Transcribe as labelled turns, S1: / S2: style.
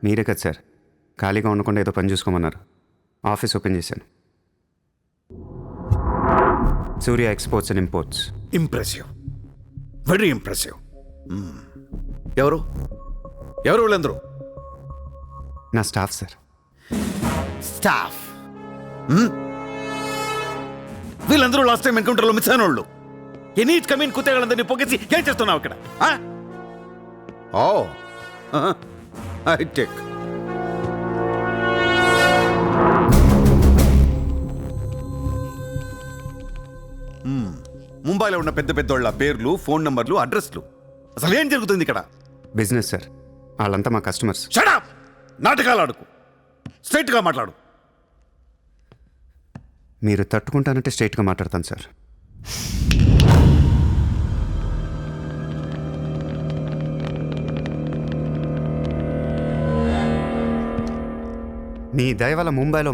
S1: మీరే కదా సార్ ఖాళీగా ఉండకుండా ఏదో పని చూసుకోమన్నారు. ఆఫీస్ ఓపెన్ చేశాను. Surya exports and imports.
S2: Impressive, very impressive. ఎవరు ఎవరు వీళ్ళందరూ?
S1: నా స్టాఫ్ సార్.
S2: స్టాఫ్. వీళ్ళందరూ లాస్ట్ టైం ఎన్కౌంటర్లో మిస్ అయిన వాళ్ళు. ఎనీట్ కమీన్ కుత్తేగాళ్ళందరినీ పొగేసి ఏం చేస్తున్నావు ఇక్కడ? Oh I take. ముంబైలో ఉన్న పెద్ద పెద్దోళ్ళ పేర్లు, ఫోన్ నంబర్లు, అడ్రస్లు. అసలు ఏం జరుగుతుంది ఇక్కడ?
S1: Business sir. వాళ్ళంతా మా కస్టమర్స్.
S2: Shut up! నాటకాలు ఆడుకు, స్ట్రైట్గా మాట్లాడు.
S1: మీరు తట్టుకుంటానంటే స్ట్రైట్గా మాట్లాడతాను సార్. మీ దయ వల్ల ముంబైలో